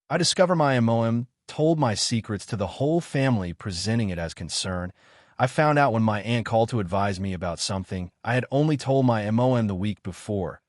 I discovered my MOM, told my secrets to the whole family, presenting it as concern. I found out when my aunt called to advise me about something I had only told my MOM the week before.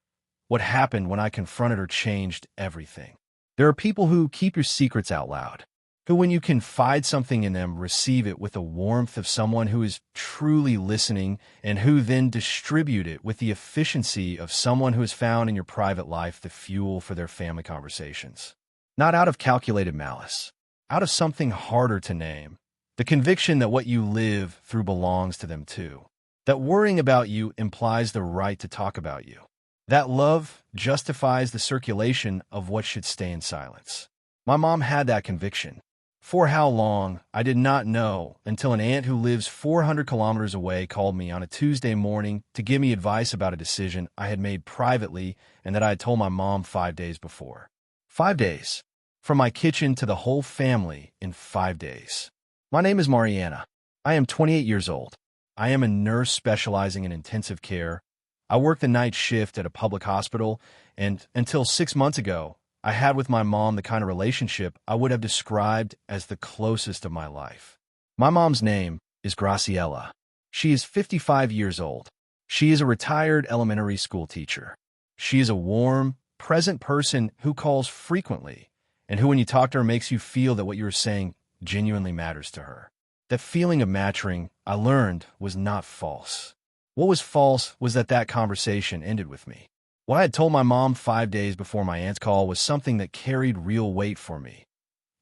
What happened when I confronted her changed everything. There are people who keep your secrets out loud, who, when you confide something in them, receive it with the warmth of someone who is truly listening, and who then distribute it with the efficiency of someone who has found in your private life the fuel for their family conversations. Not out of calculated malice, out of something harder to name, the conviction that what you live through belongs to them too, that worrying about you implies the right to talk about you, that love justifies the circulation of what should stay in silence. My mom had that conviction. For how long, I did not know, until an aunt who lives 400 kilometers away called me on a Tuesday morning to give me advice about a decision I had made privately and that I had told my mom 5 days before. 5 days. From my kitchen to the whole family in 5 days. My name is Mariana. I am 28 years old. I am a nurse specializing in intensive care. I work the night shift at a public hospital, and until 6 months ago, I had with my mom the kind of relationship I would have described as the closest of my life. My mom's name is Graciela. She is 55 years old. She is a retired elementary school teacher. She is a warm, present person who calls frequently, and who, when you talk to her, makes you feel that what you are saying genuinely matters to her. That feeling of matching, I learned, was not false. What was false was that conversation ended with me. What I had told my mom 5 days before my aunt's call was something that carried real weight for me.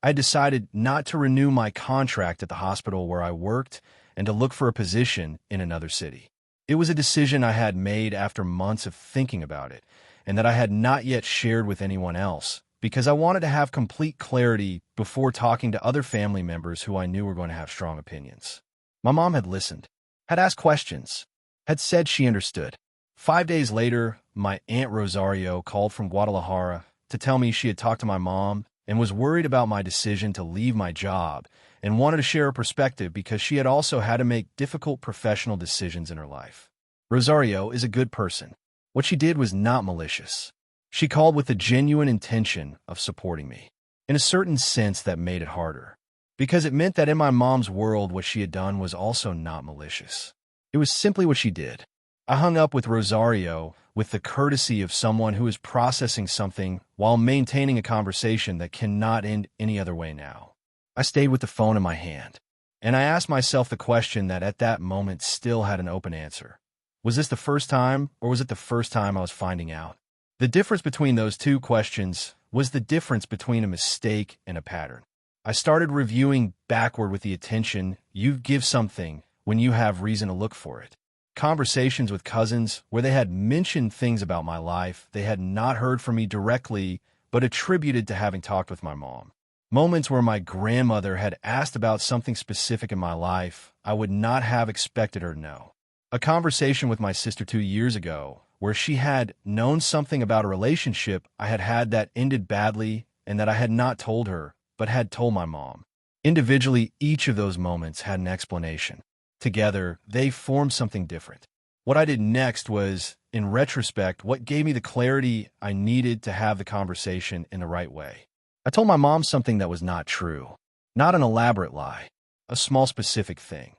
I had decided not to renew my contract at the hospital where I worked and to look for a position in another city. It was a decision I had made after months of thinking about it, and that I had not yet shared with anyone else, because I wanted to have complete clarity before talking to other family members who I knew were going to have strong opinions. My mom had listened, had asked questions, had said she understood. 5 days later, my Aunt Rosario called from Guadalajara to tell me she had talked to my mom and was worried about my decision to leave my job, and wanted to share her perspective because she had also had to make difficult professional decisions in her life. Rosario is a good person. What she did was not malicious. She called with the genuine intention of supporting me, in a certain sense that made it harder, because it meant that in my mom's world what she had done was also not malicious. It was simply what she did. I hung up with Rosario with the courtesy of someone who is processing something while maintaining a conversation that cannot end any other way now. I stayed with the phone in my hand, and I asked myself the question that at that moment still had an open answer. Was this the first time, or was it the first time I was finding out? The difference between those two questions was the difference between a mistake and a pattern. I started reviewing backward with the attention you give something when you have reason to look for it. Conversations with cousins where they had mentioned things about my life they had not heard from me directly, but attributed to having talked with my mom. Moments where my grandmother had asked about something specific in my life I would not have expected her to know. A conversation with my sister 2 years ago where she had known something about a relationship I had had that ended badly and that I had not told her, but had told my mom. Individually, each of those moments had an explanation. Together, they formed something different. What I did next was, in retrospect, what gave me the clarity I needed to have the conversation in the right way. I told my mom something that was not true, not an elaborate lie, a small specific thing.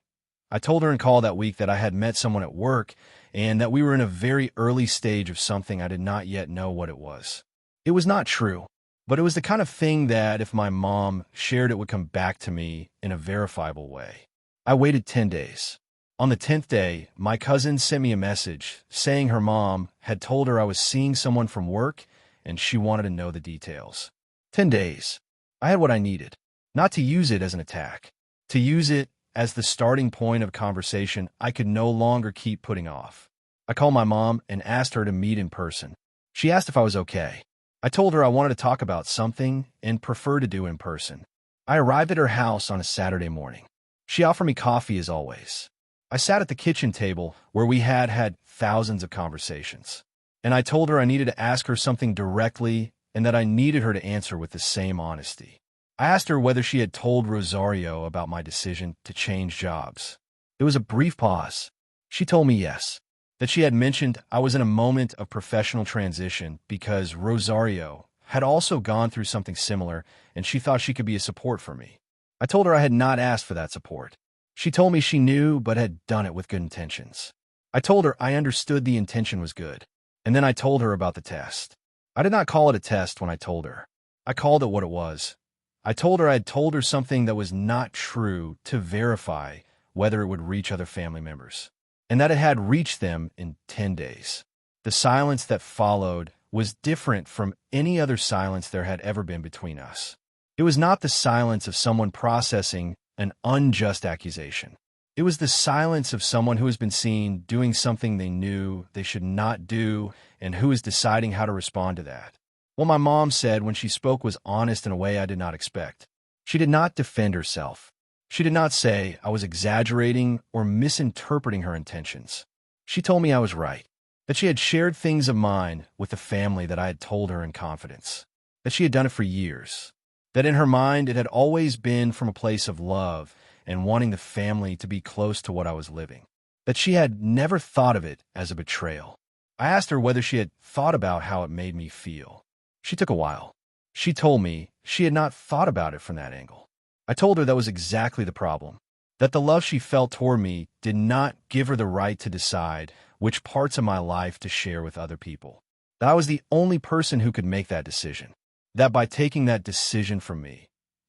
I told her in call that week that I had met someone at work and that we were in a very early stage of something I did not yet know what it was. It was not true, but it was the kind of thing that if my mom shared it would come back to me in a verifiable way. I waited 10 days. On the 10th day, my cousin sent me a message saying her mom had told her I was seeing someone from work and she wanted to know the details. 10 days. I had what I needed. Not to use it as an attack. To use it as the starting point of a conversation I could no longer keep putting off. I called my mom and asked her to meet in person. She asked if I was okay. I told her I wanted to talk about something and prefer to do in person. I arrived at her house on a Saturday morning. She offered me coffee as always. I sat at the kitchen table where we had had thousands of conversations, and I told her I needed to ask her something directly and that I needed her to answer with the same honesty. I asked her whether she had told Rosario about my decision to change jobs. There was a brief pause. She told me yes, that she had mentioned I was in a moment of professional transition because Rosario, had also gone through something similar, and she thought she could be a support for me. I told her I had not asked for that support. She told me she knew but had done it with good intentions. I told her I understood the intention was good, and then I told her about the test. I did not call it a test when I told her. I called it what it was. I told her I had told her something that was not true to verify whether it would reach other family members, and that it had reached them in 10 days. The silence that followed was different from any other silence there had ever been between us. It was not the silence of someone processing an unjust accusation. It was the silence of someone who has been seen doing something they knew they should not do and who is deciding how to respond to that. What my mom said when she spoke was honest in a way I did not expect. She did not defend herself. She did not say I was exaggerating or misinterpreting her intentions. She told me I was right, that she had shared things of mine with the family that I had told her in confidence, that she had done it for years, that in her mind it had always been from a place of love and wanting the family to be close to what I was living, that she had never thought of it as a betrayal. I asked her whether she had thought about how it made me feel. She took a while. She told me she had not thought about it from that angle. I told her that was exactly the problem, that the love she felt toward me did not give her the right to decide which parts of my life to share with other people, that I was the only person who could make that decision, that by taking that decision from me,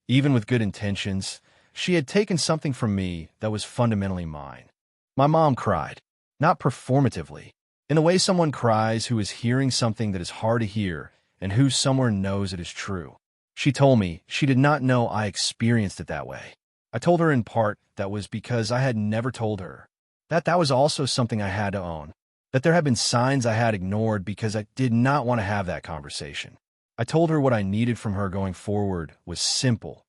even with good intentions, she had taken something from me that was fundamentally mine. My mom cried, not performatively, in the way someone cries who is hearing something that is hard to hear and who somewhere knows it is true. She told me she did not know I experienced it that way. I told her in part that was because I had never told her, that was also something I had to own, that there had been signs I had ignored because I did not want to have that conversation. I told her what I needed from her going forward was simple,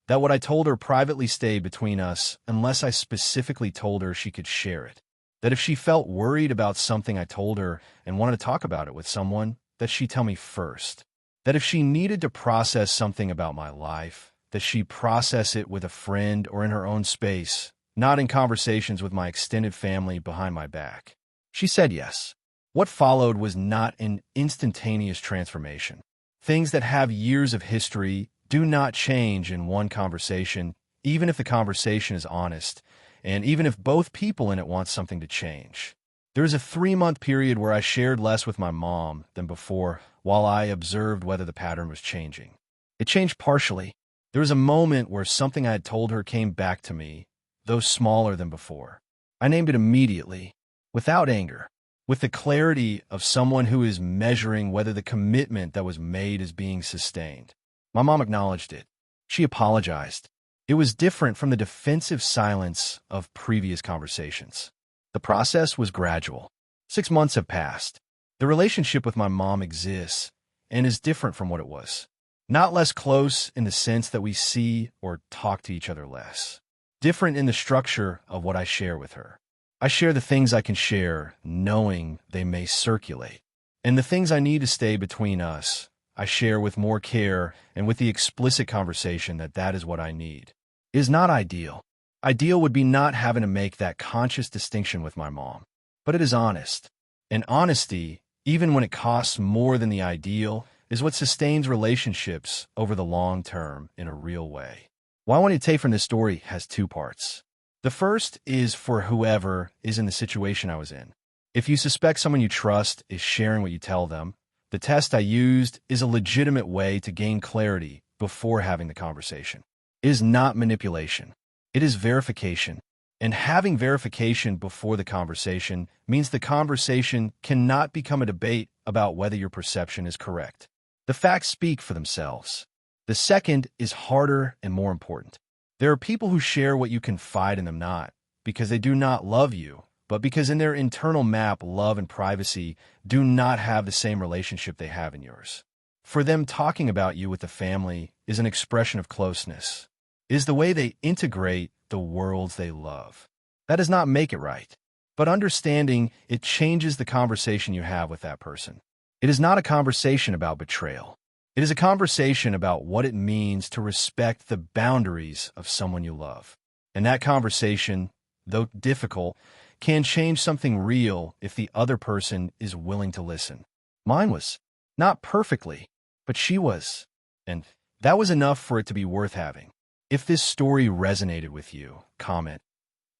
that what I told her privately stayed between us unless I specifically told her she could share it, that if she felt worried about something I told her and wanted to talk about it with someone, that she tell me first, that if she needed to process something about my life, that she process it with a friend or in her own space, not in conversations with my extended family behind my back. She said yes. What followed was not an instantaneous transformation. Things that have years of history do not change in one conversation, even if the conversation is honest, and even if both people in it want something to change. There was a 3-month period where I shared less with my mom than before while I observed whether the pattern was changing. It changed partially. There was a moment where something I had told her came back to me, though smaller than before. I named it immediately, without anger, with the clarity of someone who is measuring whether the commitment that was made is being sustained. My mom acknowledged it. She apologized. It was different from the defensive silence of previous conversations. The process was gradual. 6 months have passed. The relationship with my mom exists and is different from what it was. Not less close in the sense that we see or talk to each other less. Different in the structure of what I share with her. I share the things I can share, knowing they may circulate. And the things I need to stay between us, I share with more care and with the explicit conversation that is what I need. It is not ideal. Ideal would be not having to make that conscious distinction with my mom. But it is honest. And honesty, even when it costs more than the ideal, is what sustains relationships over the long term in a real way. What I want you to take from this story has 2 parts. The first is for whoever is in the situation I was in. If you suspect someone you trust is sharing what you tell them, the test I used is a legitimate way to gain clarity before having the conversation. It is not manipulation. It is verification. And having verification before the conversation means the conversation cannot become a debate about whether your perception is correct. The facts speak for themselves. The second is harder and more important. There are people who share what you confide in them not because they do not love you, but because in their internal map, love and privacy do not have the same relationship they have in yours. For them, talking about you with the family is an expression of closeness. It is the way they integrate the worlds they love. That does not make it right, but understanding it changes the conversation you have with that person. It is not a conversation about betrayal. It is a conversation about what it means to respect the boundaries of someone you love. And that conversation, though difficult, can change something real if the other person is willing to listen. Mine was. Not perfectly. but she was. And that was enough for it to be worth having. If this story resonated with you, comment.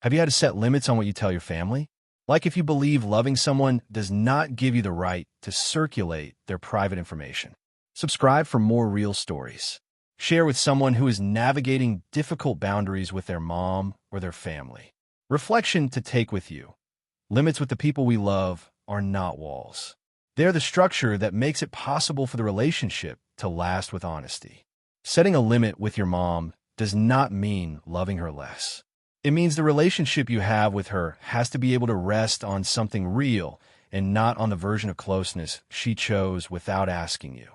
Have you had to set limits on what you tell your family? Like if you believe loving someone does not give you the right to circulate their private information. Subscribe for more real stories. Share with someone who is navigating difficult boundaries with their mom or their family. Reflection to take with you. Limits with the people we love are not walls. They're the structure that makes it possible for the relationship to last with honesty. Setting a limit with your mom does not mean loving her less. It means the relationship you have with her has to be able to rest on something real and not on the version of closeness she chose without asking you.